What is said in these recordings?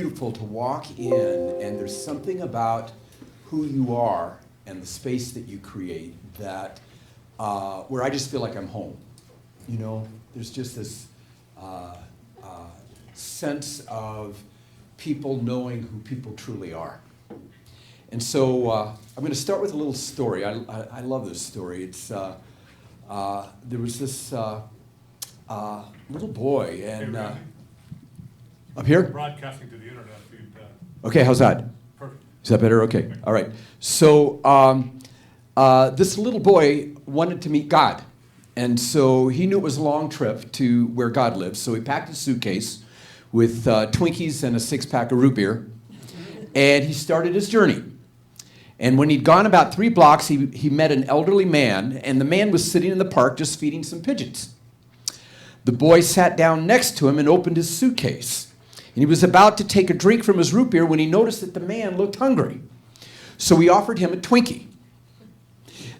beautiful to walk in, and there's something about who you are and the space that you create that where I just feel like I'm home. You know, there's just this sense of people knowing who people truly are. And so I'm going to start with a little story. I love this story. It's there was this little boy, and up here. Broadcasting to the internet feed. Okay, how's that? Perfect. Is that better? Okay, all right. So this little boy wanted to meet God, and so he knew it was a long trip to where God lives. So he packed a suitcase with Twinkies and a 6-pack of root beer, and he started his journey. And when he'd gone about 3 blocks, he met an elderly man, and the man was sitting in the park just feeding some pigeons. The boy sat down next to him and opened his suitcase. And he was about to take a drink from his root beer when he noticed that the man looked hungry. So he offered him a Twinkie.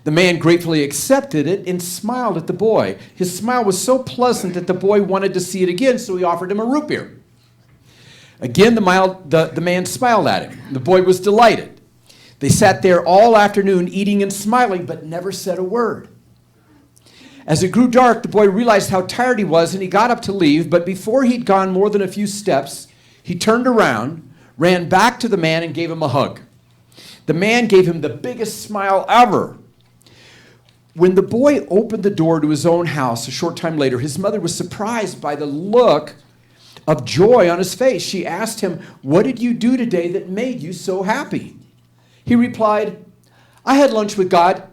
The man gratefully accepted it and smiled at the boy. His smile was so pleasant that the boy wanted to see it again, so he offered him a root beer. Again, the man smiled at him. The boy was delighted. They sat there all afternoon eating and smiling, but never said a word. As it grew dark, the boy realized how tired he was, and he got up to leave, but before he'd gone more than a few steps, he turned around, ran back to the man, and gave him a hug. The man gave him the biggest smile ever. When the boy opened the door to his own house a short time later, his mother was surprised by the look of joy on his face. She asked him, "What did you do today that made you so happy?" He replied, "I had lunch with God."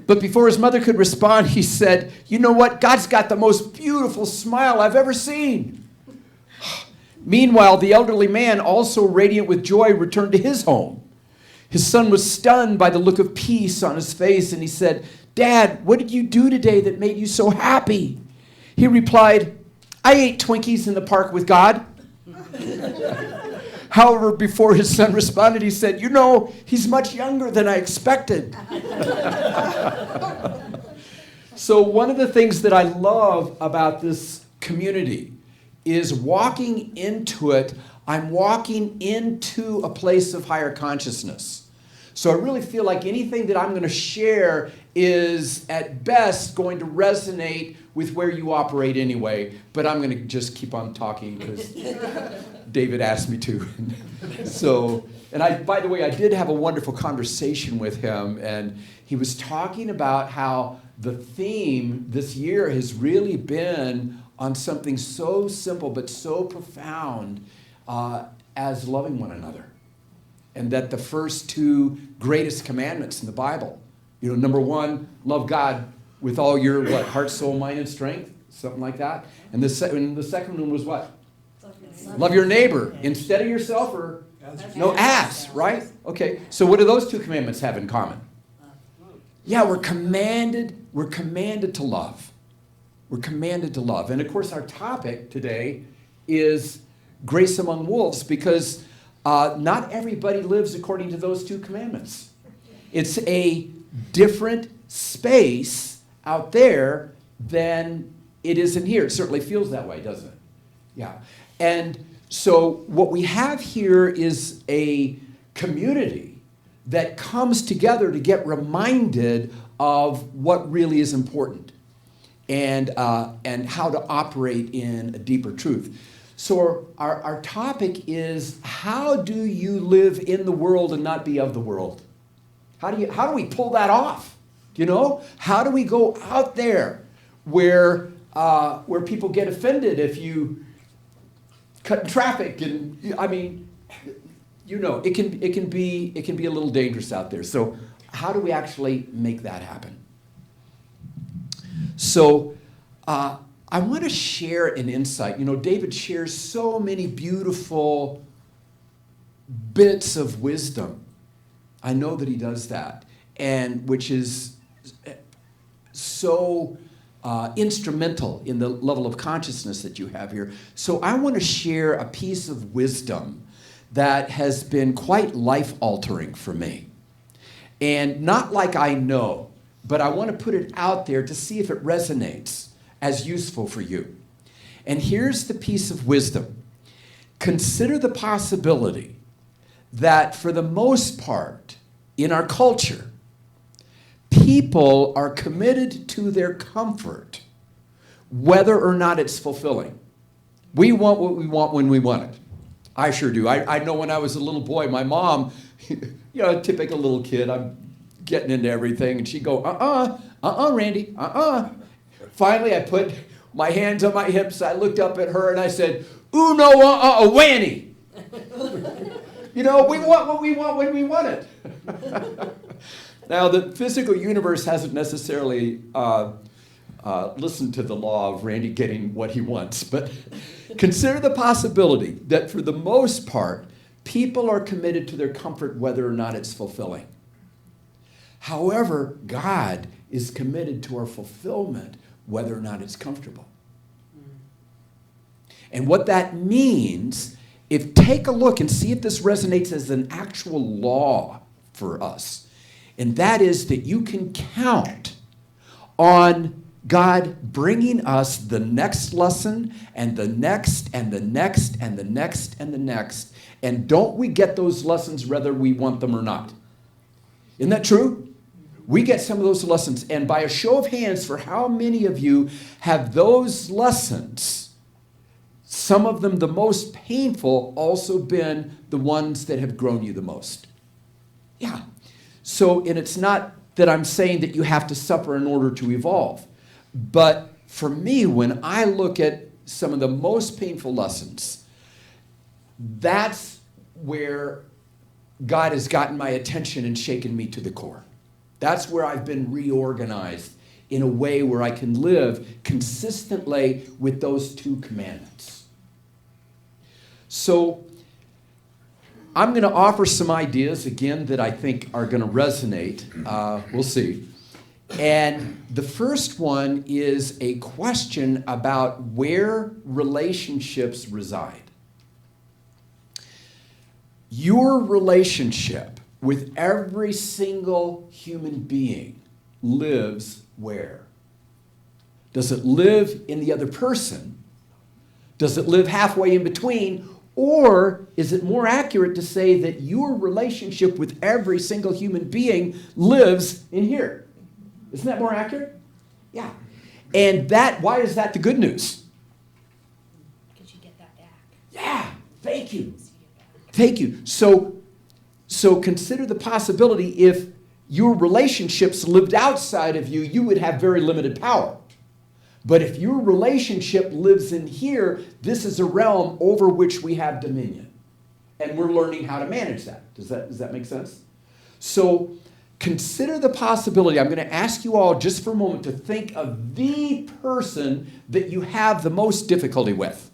But before his mother could respond, he said, "You know what? God's got the most beautiful smile I've ever seen." Meanwhile, the elderly man, also radiant with joy, returned to his home. His son was stunned by the look of peace on his face, and he said, "Dad, what did you do today that made you so happy?" He replied, "I ate Twinkies in the park with God." However, before his son responded, he said, "You know, he's much younger than I expected." So one of the things that I love about this community is walking into it, I'm walking into a place of higher consciousness. So I really feel like anything that I'm going to share is at best going to resonate with where you operate anyway, but I'm going to just keep on talking because David asked me to. So, and by the way, I did have a wonderful conversation with him, and he was talking about how the theme this year has really been on something so simple but so profound as loving one another. And that the first 2 greatest commandments in the Bible, you know, number 1, love God with all your heart, soul, mind, and strength, something like that. And the second one was what? Love your neighbor instead of yourself, or as, right? Okay. So what do those 2 commandments have in common? Yeah, we're commanded to love. We're commanded to love. And of course, our topic today is grace among wolves, because not everybody lives according to those 2 commandments. It's a different space out there than it is in here. It certainly feels that way, doesn't it? Yeah. And so what we have here is a community that comes together to get reminded of what really is important and how to operate in a deeper truth. So our topic is, how do you live in the world and not be of the world? How do we pull that off? You know, how do we go out there where people get offended if you cut in traffic? And I mean, you know, it can be a little dangerous out there. So how do we actually make that happen? So I want to share an insight. You know, David shares so many beautiful bits of wisdom. I know that he does that, and which is so instrumental in the level of consciousness that you have here. So I want to share a piece of wisdom that has been quite life-altering for me. And not like I know, but I want to put it out there to see if it resonates as useful for you. And here's the piece of wisdom. consider the possibility that for the most part in our culture, people are committed to their comfort, whether or not it's fulfilling. We want what we want when we want it. I sure do. I know when I was a little boy, my mom, typical little kid, I'm getting into everything, and she'd go, Randy, Finally, I put my hands on my hips, I looked up at her, and I said, uno, whanny. We want what we want when we want it. Now, the physical universe hasn't necessarily listened to the law of Randy getting what he wants, but consider the possibility that for the most part, people are committed to their comfort whether or not it's fulfilling. However, God is committed to our fulfillment whether or not it's comfortable. And what that means, take a look and see if this resonates as an actual law for us. And that is that you can count on God bringing us the next lesson and the next and the next and the next and the next. And don't we get those lessons whether we want them or not? Isn't that true? We get some of those lessons. And by a show of hands, for how many of you have those lessons, some of them the most painful, also been the ones that have grown you the most? Yeah. So, and it's not that I'm saying that you have to suffer in order to evolve. But for me, when I look at some of the most painful lessons, that's where God has gotten my attention and shaken me to the core. That's where I've been reorganized in a way where I can live consistently with those two commandments. So I'm going to offer some ideas, again, that I think are going to resonate. We'll see. And the first one is a question about where relationships reside. Your relationship with every single human being lives where? Does it live in the other person? Does it live halfway in between? Or is it more accurate to say that your relationship with every single human being lives in here? Isn't that more accurate? Yeah. And why is that the good news? Because you get that back. Yeah. Thank you. Thank you. So consider the possibility if your relationships lived outside of you, you would have very limited power. But if your relationship lives in here, this is a realm over which we have dominion. And we're learning how to manage that. Does that make sense? So consider the possibility. I'm going to ask you all just for a moment to think of the person that you have the most difficulty with.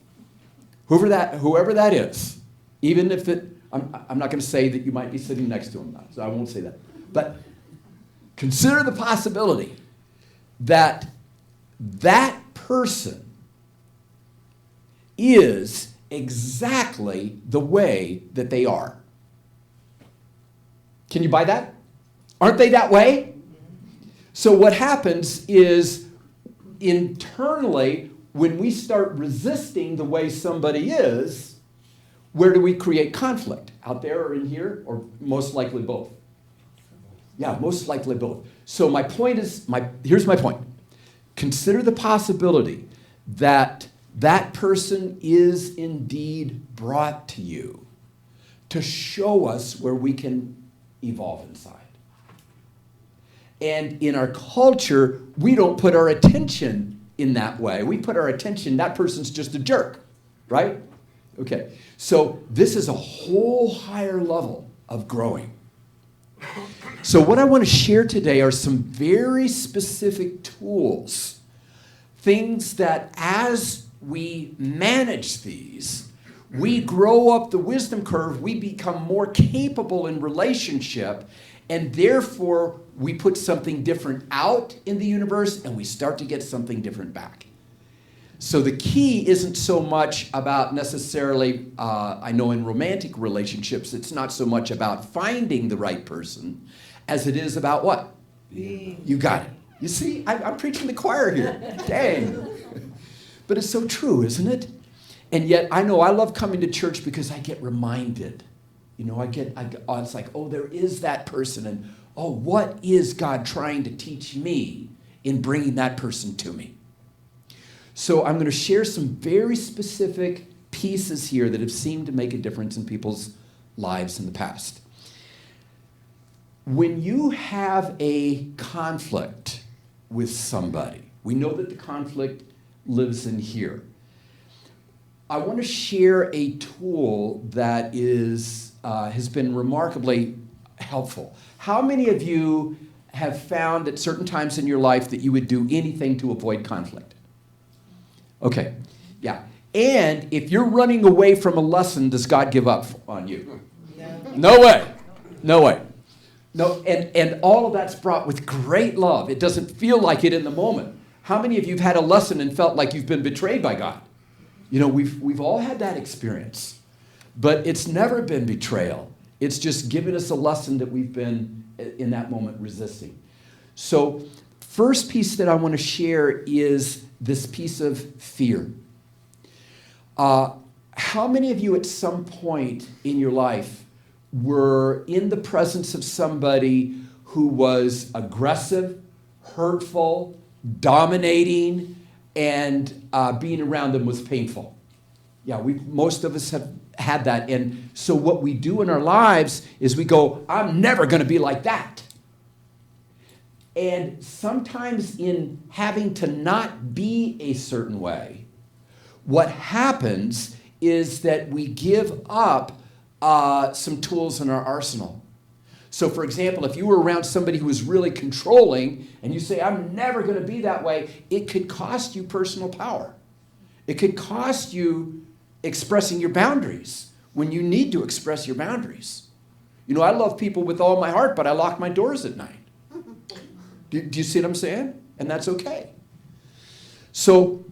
Whoever that is. Even if I'm not going to say that you might be sitting next to him. So I won't say that. But consider the possibility that person is exactly the way that they are. Can you buy that? Aren't they that way? So what happens is internally, when we start resisting the way somebody is, where do we create conflict? Out there or in here? Or most likely both? Yeah, most likely both. So my point is, here's my point. Consider the possibility that person is indeed brought to you to show us where we can evolve inside. And in our culture, we don't put our attention in that way. We put our attention, that person's just a jerk, right? Okay, so this is a whole higher level of growing. So what I want to share today are some very specific tools, things that as we manage these, we grow up the wisdom curve, we become more capable in relationship, and therefore we put something different out in the universe and we start to get something different back. So the key isn't so much about necessarily, I know in romantic relationships, it's not so much about finding the right person as it is about what? You got it. You see, I'm preaching the choir here. Dang. But it's so true, isn't it? And yet, I know I love coming to church because I get reminded. You know, it's like, oh, there is that person. And, oh, what is God trying to teach me in bringing that person to me? So I'm going to share some very specific pieces here that have seemed to make a difference in people's lives in the past. When you have a conflict with somebody, we know that the conflict lives in here. I want to share a tool that has been remarkably helpful. How many of you have found at certain times in your life that you would do anything to avoid conflict? Okay, yeah. And if you're running away from a lesson, does God give up on you? No way. No way. No, and all of that's brought with great love. It doesn't feel like it in the moment. How many of you have had a lesson and felt like you've been betrayed by God? You know, we've all had that experience. But it's never been betrayal. It's just given us a lesson that we've been, in that moment, resisting. So, first piece that I want to share is this piece of fear. How many of you at some point in your life were in the presence of somebody who was aggressive, hurtful, dominating, and being around them was painful? Yeah, most of us have had that. And so what we do in our lives is we go, I'm never going to be like that. And sometimes in having to not be a certain way, what happens is that we give up some tools in our arsenal. So for example, if you were around somebody who was really controlling and you say, I'm never going to be that way, it could cost you personal power. It could cost you expressing your boundaries when you need to express your boundaries. You know, I love people with all my heart, but I lock my doors at night. Do you see what I'm saying? And that's okay. So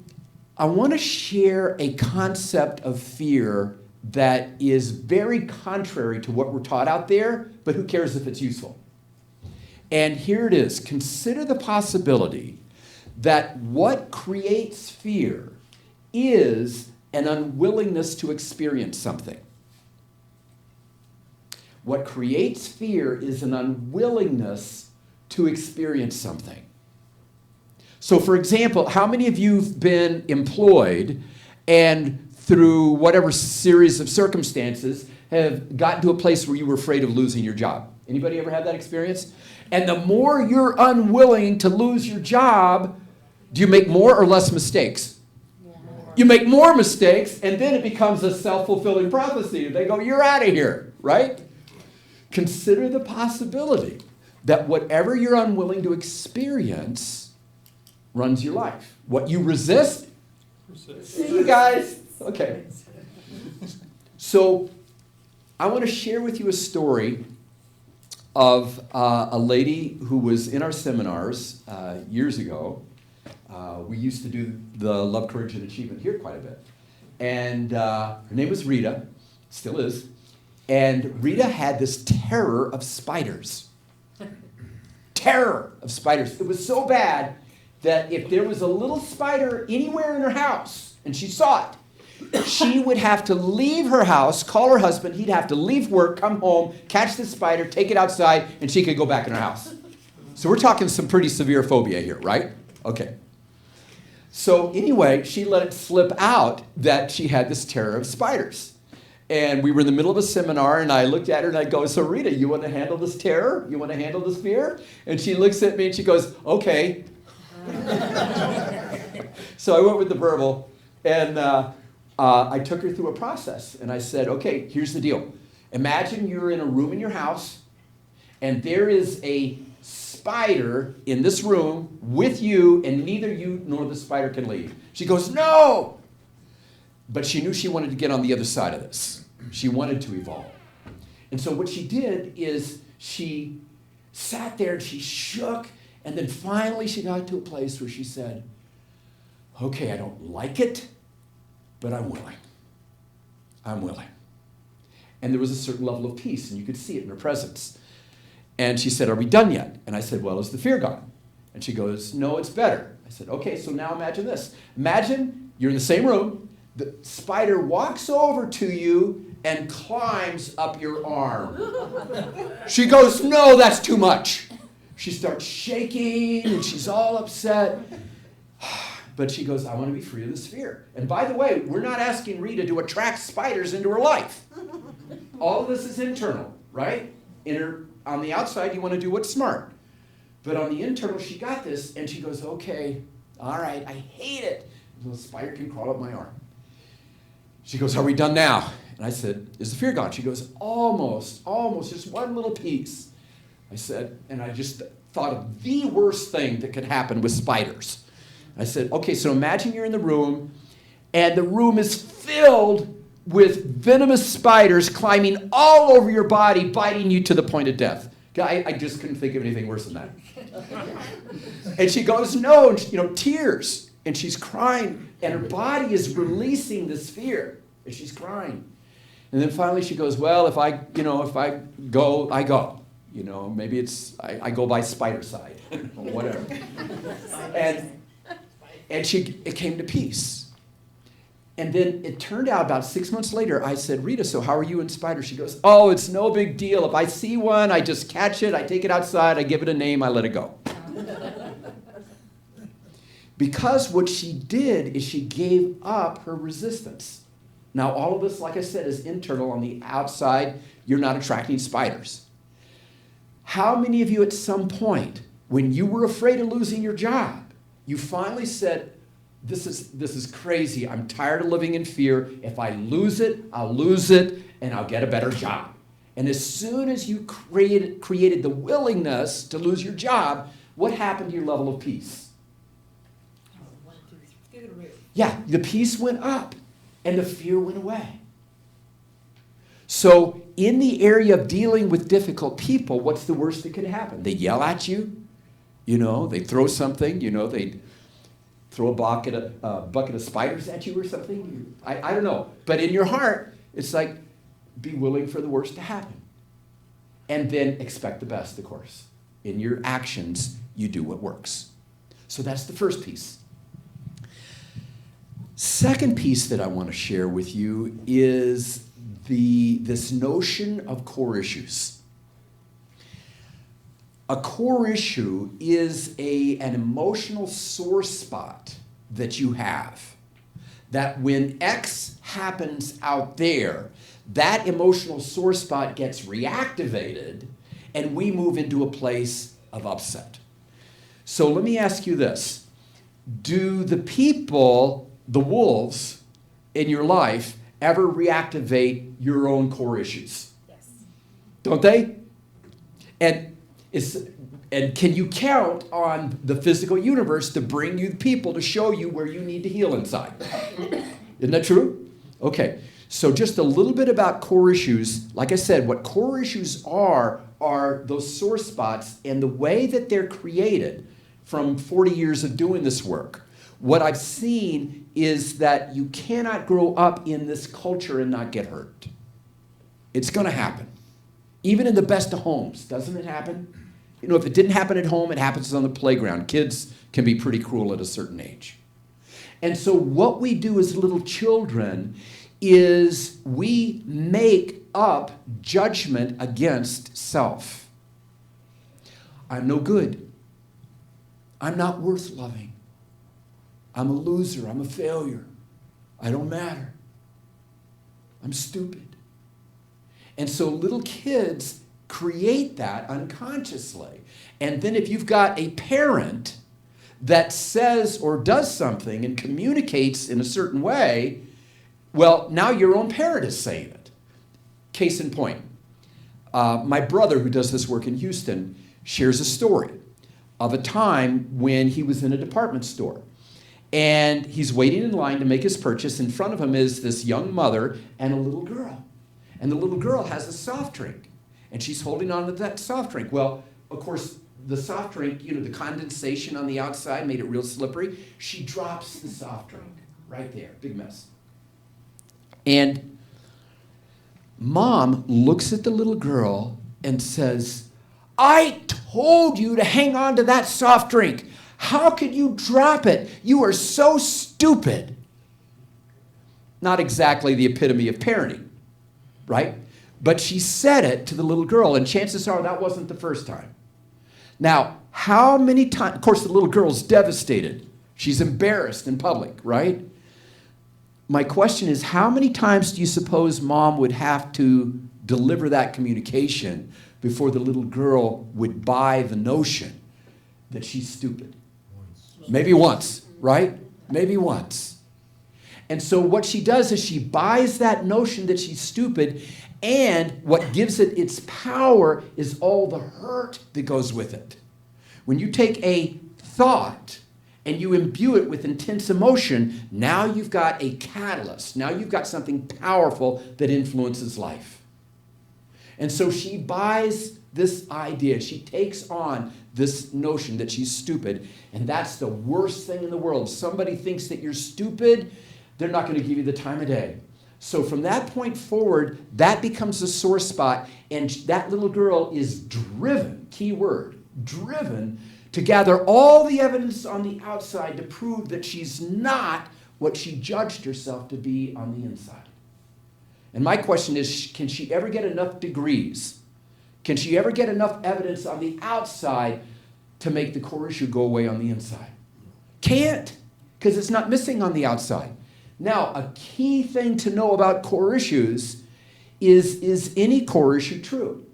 I want to share a concept of fear that is very contrary to what we're taught out there, but who cares if it's useful? And here it is. Consider the possibility that what creates fear is an unwillingness to experience something. What creates fear is an unwillingness to experience something. So for example, how many of you have been employed and through whatever series of circumstances have gotten to a place where you were afraid of losing your job? Anybody ever had that experience? And the more you're unwilling to lose your job, do you make more or less mistakes? You make more mistakes, and then it becomes a self-fulfilling prophecy. They go, you're out of here, right? Consider the possibility that whatever you're unwilling to experience runs your life. What you resist, see you guys. Okay. So I want to share with you a story of a lady who was in our seminars years ago. We used to do the Love, Courage, and Achievement here quite a bit. And her name was Rita, still is. And Rita had this terror of spiders. Terror of spiders. It was so bad that if there was a little spider anywhere in her house and she saw it, she would have to leave her house, call her husband, he'd have to leave work, come home, catch the spider, take it outside, and she could go back in her house. So we're talking some pretty severe phobia here, right? Okay. So anyway, she let it slip out that she had this terror of spiders. And we were in the middle of a seminar, and I looked at her and I go, so Rita, you want to handle this terror? You want to handle this fear? And she looks at me and she goes, okay. So I went with the verbal, and I took her through a process. And I said, okay, here's the deal. Imagine you're in a room in your house, and there is a spider in this room with you, and neither you nor the spider can leave. She goes, no! But she knew she wanted to get on the other side of this. She wanted to evolve. And so what she did is she sat there and she shook, and then finally she got to a place where she said, okay, I don't like it, but I'm willing. I'm willing. And there was a certain level of peace, and you could see it in her presence. And she said, are we done yet? And I said, well, is the fear gone? And she goes, no, it's better. I said, okay, so now imagine this. Imagine you're in the same room, The spider walks over to you and climbs up your arm. She goes, no, that's too much. She starts shaking and she's all upset. But she goes, I want to be free of this fear. And by the way, we're not asking Rita to attract spiders into her life. All of this is internal, right? On the outside, you want to do what's smart. But on the internal, she got this, and she goes, okay, all right, I hate it. The spider can crawl up my arm. She goes, are we done now? And I said, is the fear gone? She goes, almost, just one little piece. I said, and I just thought of the worst thing that could happen with spiders. I said, okay, so imagine you're in the room, and the room is filled with venomous spiders climbing all over your body, biting you to the point of death. I just couldn't think of anything worse than that. And she goes, no, and tears. And she's crying, and her body is releasing this fear. And she's crying. And then finally she goes, well, if I go, I go. Maybe I go by spider side, or whatever. And it came to peace. And then it turned out about 6 months later, I said, Rita, so how are you and spiders? She goes, oh, it's no big deal. If I see one, I just catch it, I take it outside, I give it a name, I let it go. Because what she did is she gave up her resistance. Now, all of this, like I said, is internal. On the outside, you're not attracting spiders. How many of you at some point, when you were afraid of losing your job, you finally said, this is crazy. I'm tired of living in fear. If I lose it, I'll lose it, and I'll get a better job. And as soon as you created the willingness to lose your job, what happened to your level of peace? Through the roof. Yeah, the peace went up, and the fear went away. So in the area of dealing with difficult people, what's the worst that could happen? They yell at you, they throw something, they throw a bucket of spiders at you or something. I don't know. But in your heart, it's like, be willing for the worst to happen. And then expect the best, of course. In your actions, you do what works. So that's the first piece. Second piece that I want to share with you is this notion of core issues. A core issue is an emotional sore spot that you have. That when X happens out there, that emotional sore spot gets reactivated and we move into a place of upset. So let me ask you this. Do the people, the wolves in your life, ever reactivate your own core issues? Yes. Don't they? And can you count on the physical universe to bring you people to show you where you need to heal inside? Isn't that true? Okay, so just a little bit about core issues. Like I said, what core issues are those sore spots, and the way that they're created from 40 years of doing this work. What I've seen is that you cannot grow up in this culture and not get hurt. It's going to happen. Even in the best of homes, doesn't it happen? If it didn't happen at home, it happens on the playground. Kids can be pretty cruel at a certain age. And so what we do as little children is we make up judgment against self. I'm no good. I'm not worth loving. I'm a loser. I'm a failure. I don't matter. I'm stupid. And so little kids create that unconsciously. And then if you've got a parent that says or does something and communicates in a certain way, well, now your own parent is saying it. Case in point, my brother, who does this work in Houston, shares a story of a time when he was in a department store. And he's waiting in line to make his purchase. In front of him is this young mother and a little girl. And the little girl has a soft drink. And she's holding on to that soft drink. Well, of course, the soft drink, the condensation on the outside made it real slippery. She drops the soft drink right there. Big mess. And Mom looks at the little girl and says, I told you to hang on to that soft drink. How could you drop it? You are so stupid. not exactly the epitome of parenting, right? But she said it to the little girl, and chances are that wasn't the first time. Now, how many times, of course, the little girl's devastated. She's embarrassed in public, right? My question is, how many times do you suppose mom would have to deliver that communication before the little girl would buy the notion that she's stupid? Maybe once, right? Maybe once. And so what she does is she buys that notion that she's stupid, and what gives it its power is all the hurt that goes with it. When you take a thought and you imbue it with intense emotion, now you've got a catalyst. Now you've got something powerful that influences life. And so she buys this idea. She takes on this notion that she's stupid, and that's the worst thing in the world. If somebody thinks that you're stupid, they're not going to give you the time of day. So from that point forward, that becomes a sore spot, and that little girl is driven, key word, driven, to gather all the evidence on the outside to prove that she's not what she judged herself to be on the inside. And my question is, can she ever get enough degrees? Can she ever get enough evidence on the outside to make the core issue go away on the inside? Can't, because it's not missing on the outside. Now, a key thing to know about core issues is any core issue true?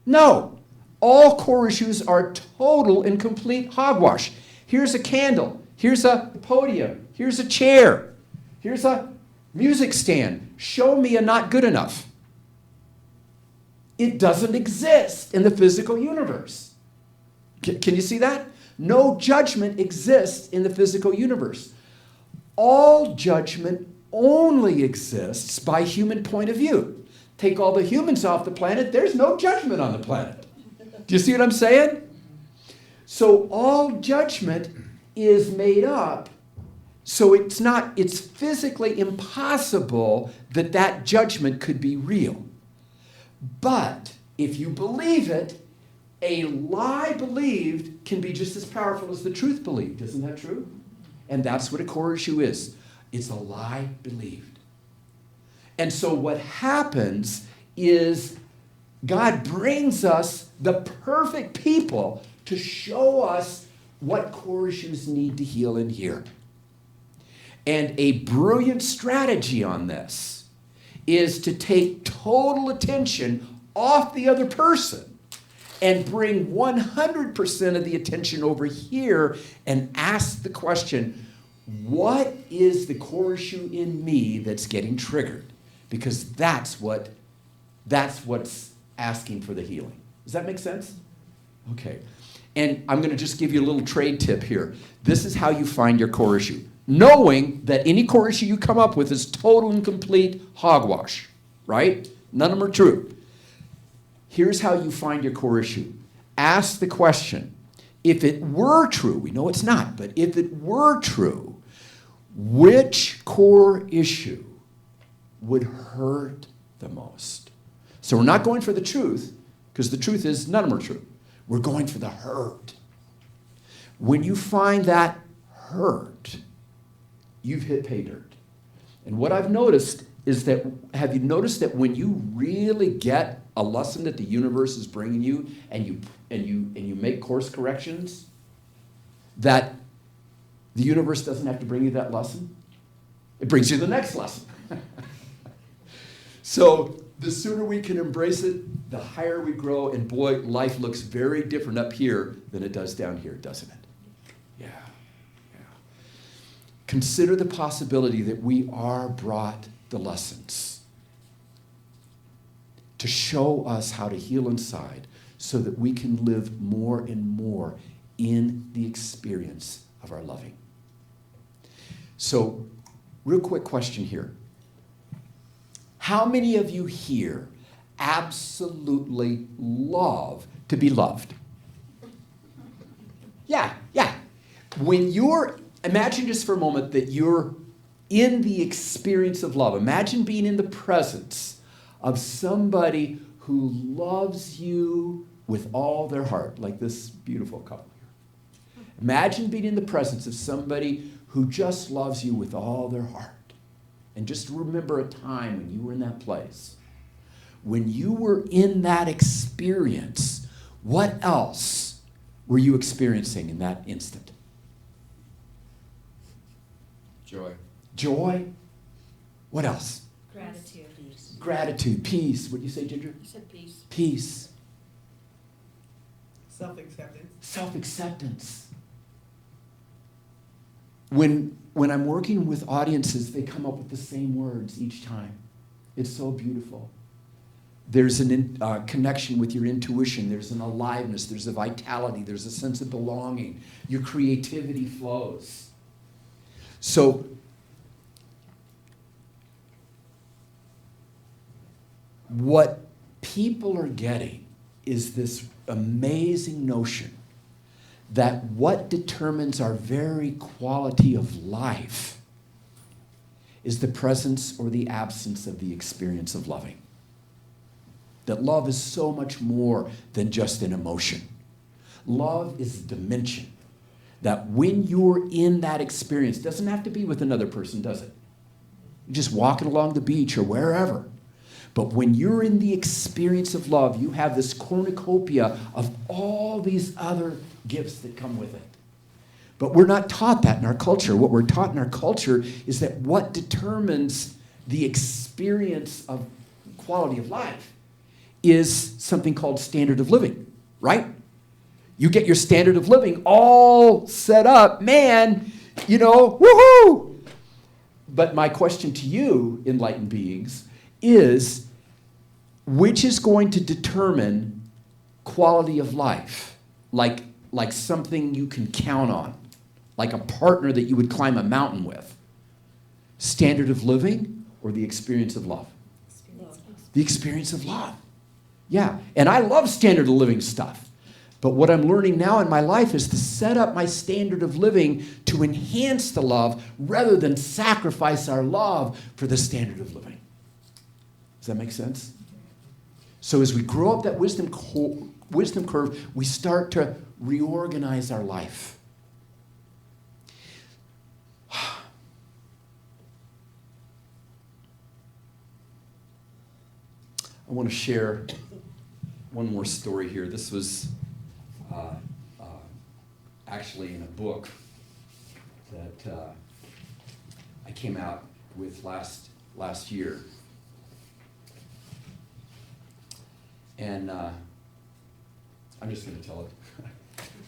No. All core issues are total and complete hogwash. Here's a candle. Here's a podium. Here's a chair. Here's a music stand. Show me a not good enough. It doesn't exist in the physical universe. Can you see that? No judgment exists in the physical universe. All judgment only exists by human point of view. Take all the humans off the planet, there's no judgment on the planet. Do you see what I'm saying? So all judgment is made up, so it's physically impossible that that judgment could be real. But if you believe it, a lie believed can be just as powerful as the truth believed. Isn't that true? And that's what a core issue is. It's a lie believed. And so what happens is God brings us the perfect people to show us what core issues need to heal in here. And a brilliant strategy on this is to take total attention off the other person and bring 100% of the attention over here and ask the question, what is the core issue in me that's getting triggered? Because that's what's asking for the healing. Does that make sense? Okay. And I'm going to just give you a little trade tip here. This is how you find your core issue. Knowing that any core issue you come up with is total and complete hogwash, right? None of them are true. Here's how you find your core issue. Ask the question, if it were true, we know it's not, but if it were true, which core issue would hurt the most? So we're not going for the truth, because the truth is none of them are true. We're going for the hurt. When you find that hurt, you've hit pay dirt. And what I've noticed is that, have you noticed that when you really get a lesson that the universe is bringing you and you make course corrections, that the universe doesn't have to bring you that lesson? It brings you the next lesson. So the sooner we can embrace it, the higher we grow, and boy, life looks very different up here than it does down here, doesn't it? Yeah. Consider the possibility that we are brought the lessons to show us how to heal inside so that we can live more and more in the experience of our loving. So, real quick question here. How many of you here absolutely love to be loved? Yeah. Imagine just for a moment that you're in the experience of love. Imagine being in the presence of somebody who loves you with all their heart, like this beautiful couple here. Imagine being in the presence of somebody who just loves you with all their heart. And just remember a time when you were in that place. When you were in that experience, what else were you experiencing in that instant? Joy. Joy? What else? Gratitude. Gratitude, peace. What did you say, Ginger? You said peace. Peace. Self-acceptance. Self-acceptance. When I'm working with audiences, they come up with the same words each time. It's so beautiful. There's a connection with your intuition. There's an aliveness. There's a vitality. There's a sense of belonging. Your creativity flows. So, what people are getting is this amazing notion that what determines our very quality of life is the presence or the absence of the experience of loving. That love is so much more than just an emotion. Love is a dimension that when you're in that experience, it doesn't have to be with another person, does it? You're just walking along the beach or wherever. But when you're in the experience of love, you have this cornucopia of all these other gifts that come with it. But we're not taught that in our culture. What we're taught in our culture is that what determines the experience of quality of life is something called standard of living, right? You get your standard of living all set up, man, woohoo! But my question to you, enlightened beings, is which is going to determine quality of life, like something you can count on, like a partner that you would climb a mountain with? Standard of living or the experience of love? The experience of love. Yeah, and I love standard of living stuff. But what I'm learning now in my life is to set up my standard of living to enhance the love rather than sacrifice our love for the standard of living. Does that make sense? So as we grow up that wisdom curve, we start to reorganize our life. I want to share one more story here. This was actually in a book that I came out with last year. And I'm just going to tell it.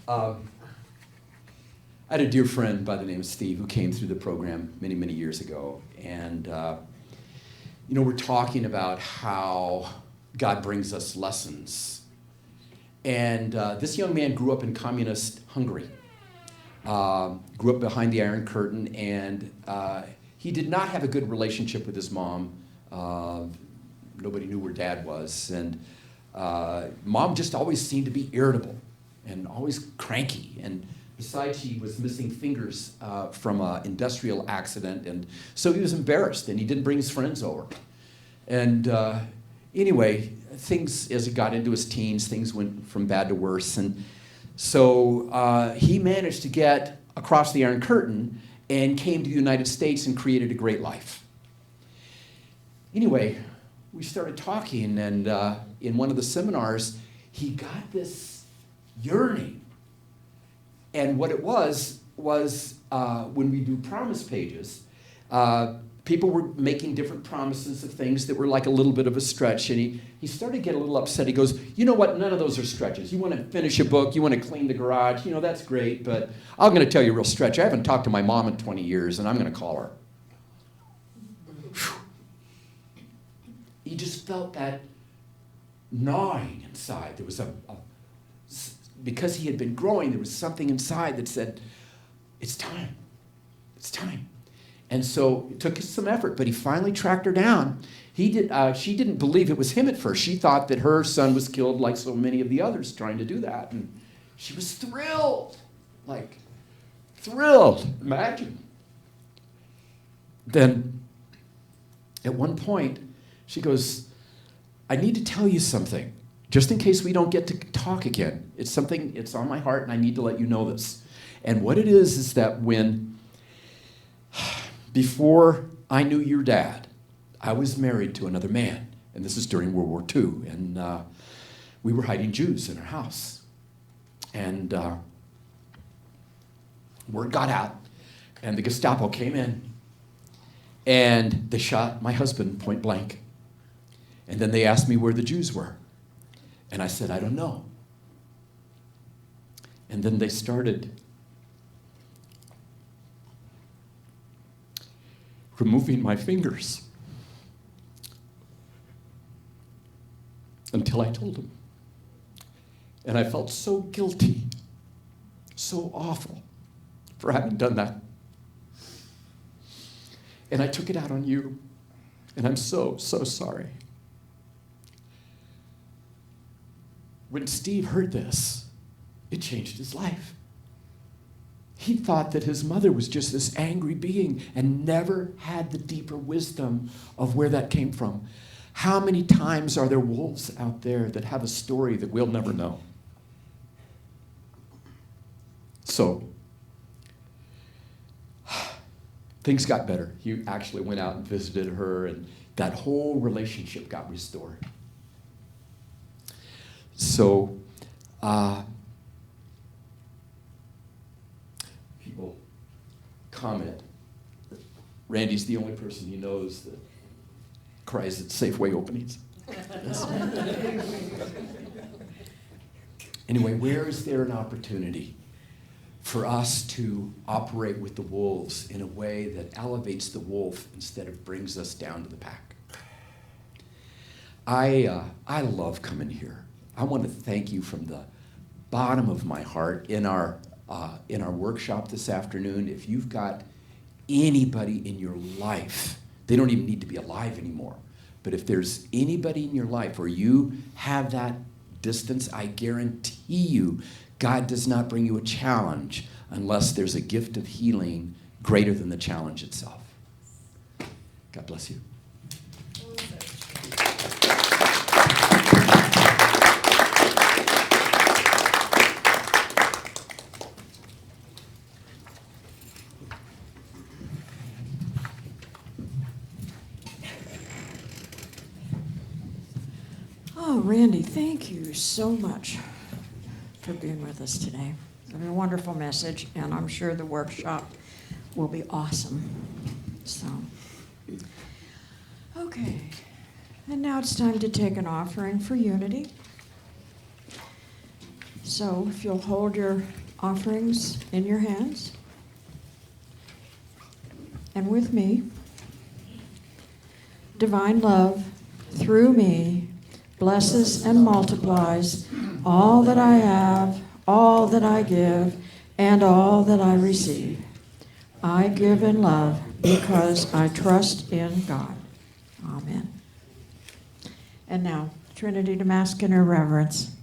I had a dear friend by the name of Steve who came through the program many, many years ago. And, we're talking about how God brings us lessons. And this young man grew up in communist Hungary. Grew up behind the Iron Curtain, and he did not have a good relationship with his mom. Nobody knew where Dad was. And Mom just always seemed to be irritable and always cranky. And besides, she was missing fingers from an industrial accident. And so he was embarrassed, and he didn't bring his friends over. And anyway, things, as he got into his teens, things went from bad to worse. And so he managed to get across the Iron Curtain and came to the United States and created a great life. Anyway, we started talking, and in one of the seminars, he got this yearning. And what it was when we do promise pages, people were making different promises of things that were like a little bit of a stretch, and he started to get a little upset. He goes, you know what, none of those are stretches. You want to finish a book, you want to clean the garage, that's great, but I'm going to tell you a real stretch. I haven't talked to my mom in 20 years, and I'm going to call her. Whew. He just felt that gnawing inside. There was because he had been growing, there was something inside that said, it's time. It's time. And so it took some effort, but he finally tracked her down. She didn't believe it was him at first. She thought that her son was killed like so many of the others trying to do that. And she was thrilled. Imagine. Then at one point, she goes, I need to tell you something, just in case we don't get to talk again. It's on my heart, and I need to let you know this. And what it is that before I knew your dad. I was married to another man, and this is during World War II, and we were hiding Jews in our house. And word got out, and the Gestapo came in, and they shot my husband point blank. And then they asked me where the Jews were. And I said, I don't know. And then they started removing my fingers until I told them. And I felt so guilty, so awful for having done that. And I took it out on you, and I'm so, so sorry. When Steve heard this, it changed his life. He thought that his mother was just this angry being and never had the deeper wisdom of where that came from. How many times are there wolves out there that have a story that we'll never know? So, things got better. He actually went out and visited her, and that whole relationship got restored. So, people comment that Randy's the only person he knows that cries at Safeway openings. Anyway, where is there an opportunity for us to operate with the wolves in a way that elevates the wolf instead of brings us down to the pack? I love coming here. I want to thank you from the bottom of my heart in our workshop this afternoon. If you've got anybody in your life, they don't even need to be alive anymore, but if there's anybody in your life where you have that distance, I guarantee you God does not bring you a challenge unless there's a gift of healing greater than the challenge itself. God bless you. Oh, Randy, thank you so much for being with us today. It's been a wonderful message, and I'm sure the workshop will be awesome. So, okay. And now it's time to take an offering for unity. So, if you'll hold your offerings in your hands. And with me, divine love through me blesses and multiplies all that I have, all that I give, and all that I receive. I give in love because I trust in God. Amen. And now, Trinity to Mask in her reverence.